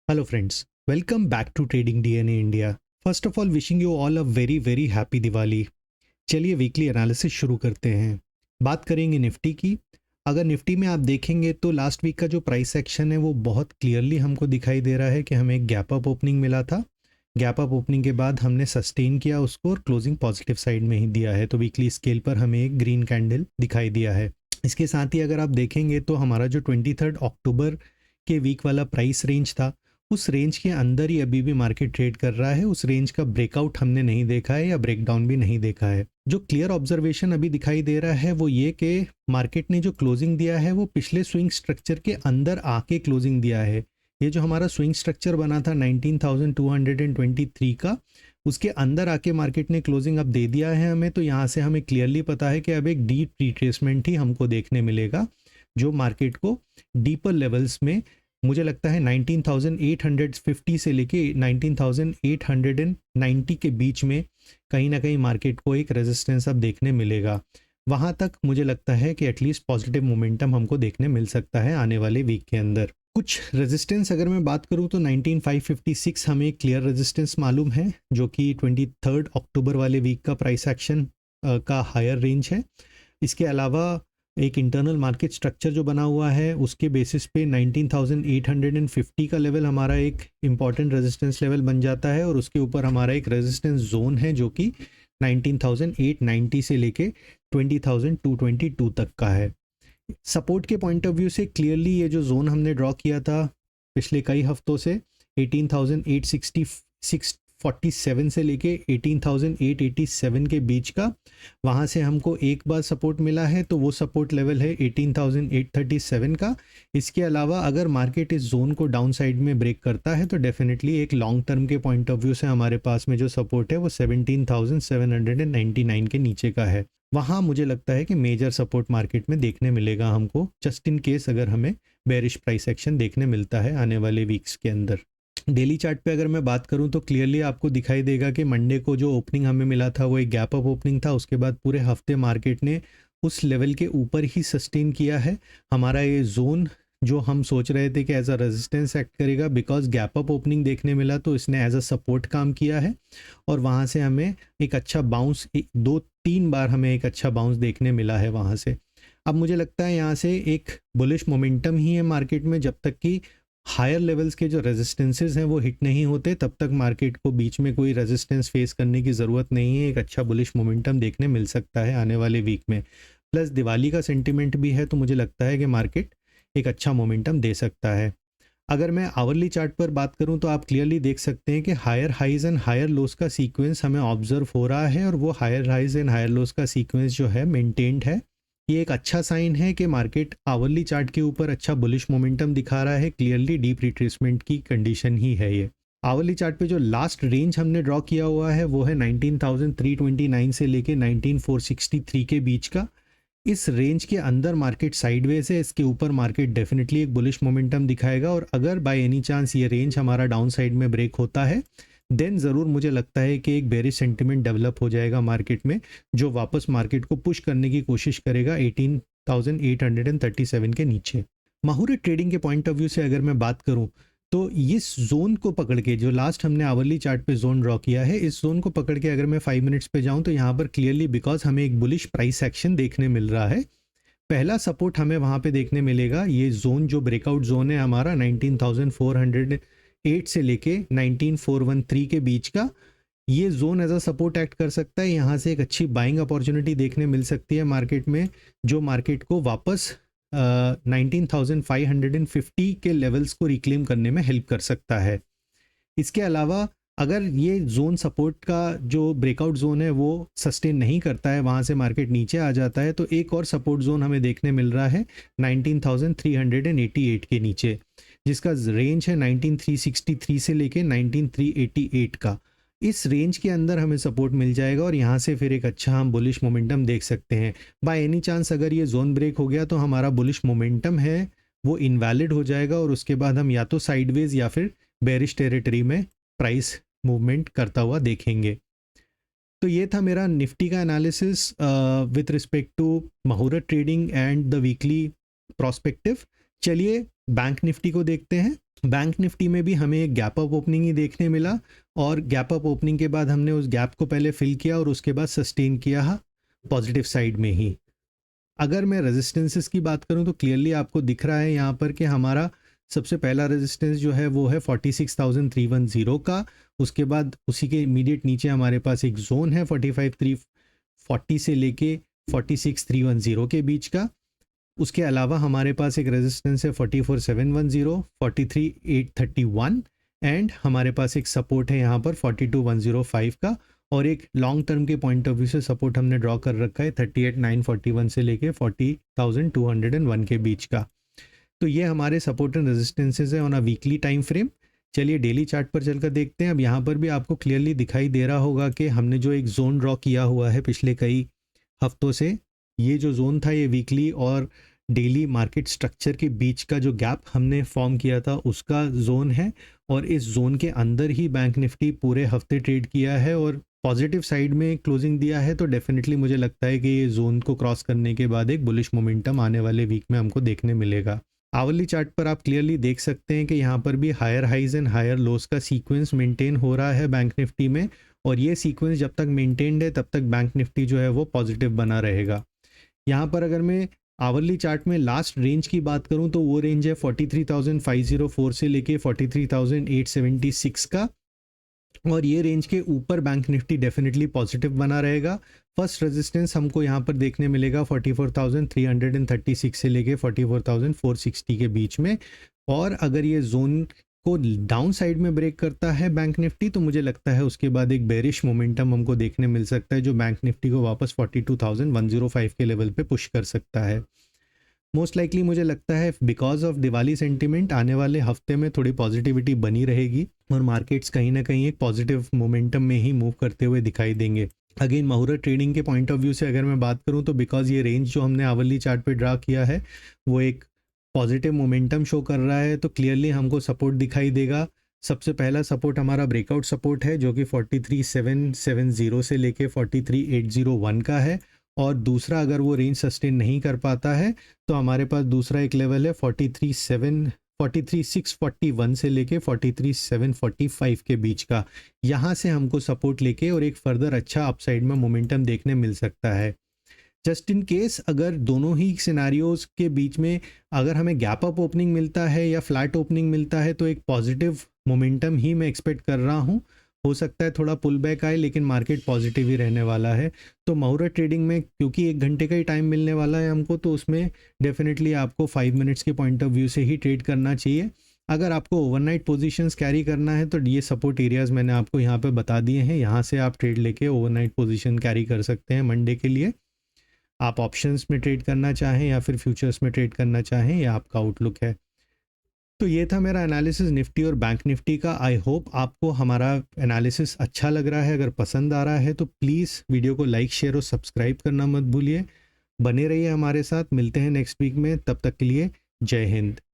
Hello friends, welcome back to Trading DNA India. First of all, wishing you all a very happy Diwali. चलिए weekly analysis शुरू करते हैं। बात करेंगे Nifty की। अगर निफ्टी में आप देखेंगे तो लास्ट वीक का जो प्राइस एक्शन है वो बहुत क्लियरली हमको दिखाई दे रहा है कि हमें एक गैप अप ओपनिंग मिला था। गैप अप ओपनिंग के बाद हमने सस्टेन किया उसको और क्लोजिंग पॉजिटिव साइड में ही दिया है, तो वीकली स्केल पर हमें एक ग्रीन कैंडल दिखाई दिया है। इसके साथ ही अगर आप देखेंगे तो हमारा जो 23 अक्टूबर के वीक वाला प्राइस रेंज था, उस रेंज के अंदर ही अभी भी मार्केट ट्रेड कर रहा है। उस रेंज का ब्रेकआउट हमने नहीं देखा है या ब्रेकडाउन भी नहीं देखा है। जो क्लियर ऑब्जर्वेशन अभी दिखाई दे रहा है वो ये कि मार्केट ने जो क्लोजिंग दिया है वो पिछले स्विंग स्ट्रक्चर के अंदर आके क्लोजिंग दिया है। ये जो हमारा स्विंग स्ट्रक्चर बना था 19,223 का, उसके अंदर आके मार्केट ने क्लोजिंग अब दे दिया है हमें। तो यहाँ से हमें क्लियरली पता है कि अब एक डीप रिट्रेसमेंट ही हमको देखने मिलेगा, जो मार्केट को डीपर लेवल्स में मुझे लगता है 19,850 से लेके 19,890 के बीच में कहीं ना कहीं मार्केट को एक रेजिस्टेंस अब देखने मिलेगा। वहाँ तक मुझे लगता है कि एटलीस्ट पॉजिटिव मोमेंटम हमको देखने मिल सकता है आने वाले वीक के अंदर। कुछ रेजिस्टेंस अगर मैं बात करूँ तो 19,556 हमें क्लियर रेजिस्टेंस मालूम है, जो कि 23 अक्टूबर वाले वीक का प्राइस एक्शन का हायर रेंज है। इसके अलावा एक इंटरनल मार्केट स्ट्रक्चर जो बना हुआ है उसके बेसिस पे 19,850 का लेवल हमारा एक इम्पॉर्टेंट रेजिस्टेंस लेवल बन जाता है, और उसके ऊपर हमारा एक रेजिस्टेंस जोन है जो कि 19,890 से लेके 20,222 तक का है। सपोर्ट के पॉइंट ऑफ व्यू से क्लियरली ये जो जोन हमने ड्रॉ किया था पिछले कई हफ्तों से 18,847 से लेके 18,887 के बीच का, वहाँ से हमको एक बार सपोर्ट मिला है, तो वो सपोर्ट लेवल है 18,837 का। इसके अलावा अगर मार्केट इस जोन को डाउन साइड में ब्रेक करता है तो डेफिनेटली एक लॉन्ग टर्म के पॉइंट ऑफ व्यू से हमारे पास में जो सपोर्ट है वो 17,799 के नीचे का है। वहाँ मुझे लगता है कि मेजर सपोर्ट मार्केट में देखने मिलेगा हमको, जस्ट इन केस अगर हमें बेरिश प्राइस एक्शन देखने मिलता है आने वाले वीक्स के अंदर। डेली चार्ट पे अगर मैं बात करूं तो क्लियरली आपको दिखाई देगा कि मंडे को जो ओपनिंग हमें मिला था वो एक गैप अप ओपनिंग था। उसके बाद पूरे हफ्ते मार्केट ने उस लेवल के ऊपर ही सस्टेन किया है। हमारा ये जोन जो हम सोच रहे थे कि एज अ रेजिस्टेंस एक्ट करेगा, बिकॉज गैप अप ओपनिंग देखने मिला तो इसने एज अ सपोर्ट काम किया है, और वहाँ से हमें एक अच्छा बाउंस 2-3 बार हमें एक अच्छा बाउंस देखने मिला है वहाँ से। अब मुझे लगता है यहाँ से एक बुलिश मोमेंटम ही है मार्केट में। जब तक कि हायर लेवल्स के जो रेजिस्टेंसेस हैं वो हिट नहीं होते तब तक मार्केट को बीच में कोई रेजिस्टेंस फेस करने की ज़रूरत नहीं है। एक अच्छा बुलिश मोमेंटम देखने मिल सकता है आने वाले वीक में। प्लस दिवाली का सेंटिमेंट भी है, तो मुझे लगता है कि मार्केट एक अच्छा मोमेंटम दे सकता है। अगर मैं आवरली चार्ट पर बात करूं तो आप क्लियरली देख सकते हैं कि higher highs and higher lows का सीक्वेंस हमें ऑब्जर्व हो रहा है, और वो higher highs and higher lows का सीक्वेंस जो है मेंटेन्ड है। ये एक अच्छा साइन है कि मार्केट आवरली चार्ट के ऊपर अच्छा बुलिश मोमेंटम दिखा रहा है। क्लियरली डीप रिट्रेसमेंट की कंडीशन ही है ये। आवरली चार्ट पे जो लास्ट रेंज हमने ड्रॉ किया हुआ है वो है 19,329 से लेके 19,463 के बीच का। इस रेंज के अंदर मार्केट साइडवेज है, इसके ऊपर मार्केट डेफिनेटली एक बुलिश मोमेंटम दिखाएगा, और अगर बाय एनी चांस ये रेंज हमारा डाउन साइड में ब्रेक होता है देन ज़रूर मुझे लगता है कि एक बेरिश सेंटिमेंट डेवलप हो जाएगा मार्केट में, जो वापस मार्केट को पुश करने की कोशिश करेगा 18,837 के नीचे। माहूरत ट्रेडिंग के पॉइंट ऑफ व्यू से अगर मैं बात करूं तो इस जोन को पकड़ के, जो लास्ट हमने आवरली चार्ट पे जोन ड्रॉ किया है, इस जोन को पकड़ के अगर मैं 5 मिनट्स पे जाऊं तो यहाँ पर क्लियरली बिकॉज हमें एक बुलिश प्राइस एक्शन देखने मिल रहा है, पहला सपोर्ट हमें वहाँ पे देखने मिलेगा। ये जोन जो ब्रेकआउट जोन है हमारा 19,408 से लेके 19,413 के बीच का, ये zone as a support act कर सकता है। यहाँ से एक अच्छी बाइंग अपॉर्चुनिटी देखने मिल सकती है मार्केट में, जो मार्केट को वापस 19,550 के लेवल्स को रिक्लेम करने में हेल्प कर सकता है। इसके अलावा अगर ये जोन सपोर्ट का जो ब्रेकआउट जोन है वो सस्टेन नहीं करता है, वहाँ से मार्केट नीचे आ जाता है, तो एक और सपोर्ट जोन हमें देखने मिल रहा है 19,388 के नीचे, जिसका रेंज है 19,363 से लेके 19,388 का। इस रेंज के अंदर हमें सपोर्ट मिल जाएगा, और यहाँ से फिर एक अच्छा हम बुलिश मोमेंटम देख सकते हैं। बाय एनी चांस अगर ये जोन ब्रेक हो गया तो हमारा बुलिश मोमेंटम है वो इनवैलिड हो जाएगा, और उसके बाद हम या तो साइडवेज या फिर बेरिश टेरिटरी में प्राइस मूवमेंट करता हुआ देखेंगे। तो ये था मेरा निफ्टी का analysis with respect to muhurat trading and the weekly prospective. चलिए बैंक निफ्टी को देखते हैं। बैंक निफ्टी में भी हमें एक गैप अप ओपनिंग ही देखने मिला और गैप अप ओपनिंग के बाद हमने उस गैप को पहले फिल किया और उसके बाद सस्टेन किया पॉजिटिव साइड में ही। अगर मैं रेजिस्टेंसेस की बात करूं तो क्लियरली आपको दिख रहा है यहाँ पर कि हमारा सबसे पहला रेजिस्टेंस जो है वो है 46,310 का। उसके बाद उसी के इमीडिएट नीचे हमारे पास एक जोन है 45,340 से लेके 46,310 के बीच का। उसके अलावा हमारे पास एक रेजिस्टेंस है 44,710, 43,831 एंड हमारे पास एक सपोर्ट है यहाँ पर 42,105 का। और एक लॉन्ग टर्म के पॉइंट ऑफ व्यू से सपोर्ट हमने ड्रॉ कर रखा है 38,941 से लेके 40,201 के बीच का। तो ये हमारे सपोर्ट एंड रेजिस्टेंसेज है on a weekly time frame. चलिए डेली चार्ट पर चलकर देखते हैं। अब यहाँ पर भी आपको क्लियरली दिखाई दे रहा होगा कि हमने जो एक जोन ड्रॉ किया हुआ है पिछले कई हफ्तों से, ये जो जोन था ये वीकली और डेली मार्केट स्ट्रक्चर के बीच का जो गैप हमने फॉर्म किया था उसका जोन है। और इस जोन के अंदर ही बैंक निफ्टी पूरे हफ्ते ट्रेड किया है और पॉजिटिव साइड में क्लोजिंग दिया है। तो डेफिनेटली मुझे लगता है कि ये जोन को क्रॉस करने के बाद एक बुलिश मोमेंटम आने वाले वीक में हमको देखने मिलेगा। आवरली चार्ट पर आप क्लियरली देख सकते हैं कि यहाँ पर भी higher highs and higher lows का सीक्वेंस मेंटेन हो रहा है बैंक निफ्टी में। और ये सीक्वेंस जब तक मेंटेन्ड है तब तक बैंक निफ्टी जो है वो पॉजिटिव बना रहेगा। यहाँ पर अगर मैं आवरली चार्ट में लास्ट रेंज की बात करूं तो वो रेंज है 43,504 से लेके 43,876 का। और ये रेंज के ऊपर बैंक निफ्टी डेफिनेटली पॉजिटिव बना रहेगा। फर्स्ट रेजिस्टेंस हमको यहाँ पर देखने मिलेगा 44,336 से लेके 44,460 के बीच में। और अगर ये जोन को डाउन साइड में ब्रेक करता है बैंक निफ्टी तो मुझे लगता है उसके बाद एक बेरिश मोमेंटम हमको देखने मिल सकता है जो बैंक निफ्टी को वापस 42,105 के लेवल पे पुश कर सकता है। मोस्ट लाइकली मुझे लगता है बिकॉज ऑफ दिवाली सेंटिमेंट आने वाले हफ्ते में थोड़ी पॉजिटिविटी बनी रहेगी और मार्केट्स कहीं ना कहीं एक पॉजिटिव मोमेंटम में ही मूव करते हुए दिखाई देंगे। अगेन मुहूर्त ट्रेडिंग के पॉइंट ऑफ व्यू से अगर मैं बात करूं तो बिकॉज ये रेंज जो हमने आवरली चार्ट पे ड्रा किया है वो एक पॉजिटिव मोमेंटम शो कर रहा है तो क्लियरली हमको सपोर्ट दिखाई देगा। सबसे पहला सपोर्ट हमारा ब्रेकआउट सपोर्ट है जो कि 43,770 से लेके 43,801 का है। और दूसरा अगर वो रेंज सस्टेन नहीं कर पाता है तो हमारे पास दूसरा एक लेवल है 43,641 से लेके 43,745 के बीच का। यहाँ से हमको सपोर्ट लेके और एक फर्दर अच्छा अपसाइड में मोमेंटम देखने मिल सकता है। जस्ट इन केस अगर दोनों ही सिनारियोज के बीच में अगर हमें गैप अप ओपनिंग मिलता है या फ्लैट ओपनिंग मिलता है तो एक पॉजिटिव मोमेंटम ही मैं एक्सपेक्ट कर रहा हूँ। हो सकता है थोड़ा पुल बैक आए लेकिन मार्केट पॉजिटिव ही रहने वाला है। तो मुहूर्त ट्रेडिंग में क्योंकि 1 घंटे का ही टाइम मिलने वाला है हमको तो उसमें डेफिनेटली आपको 5 मिनट्स के पॉइंट ऑफ व्यू से ही ट्रेड करना चाहिए। अगर आपको ओवरनाइट पोजीशंस कैरी करना है तो ये सपोर्ट एरियाज मैंने आपको यहाँ पे बता दिए हैं, यहाँ से आप ट्रेड लेके ओवरनाइट पोजीशन कैरी कर सकते हैं मंडे के लिए। आप ऑप्शंस में ट्रेड करना चाहें या फिर फ्यूचर्स में ट्रेड करना चाहें, यह आपका आउटलुक है। तो ये था मेरा एनालिसिस निफ्टी और बैंक निफ्टी का। आई होप आपको हमारा एनालिसिस अच्छा लग रहा है। अगर पसंद आ रहा है तो प्लीज़ वीडियो को लाइक शेयर और सब्सक्राइब करना मत भूलिए। बने रहिए हमारे साथ। मिलते हैं नेक्स्ट वीक में, तब तक के लिए जय हिंद।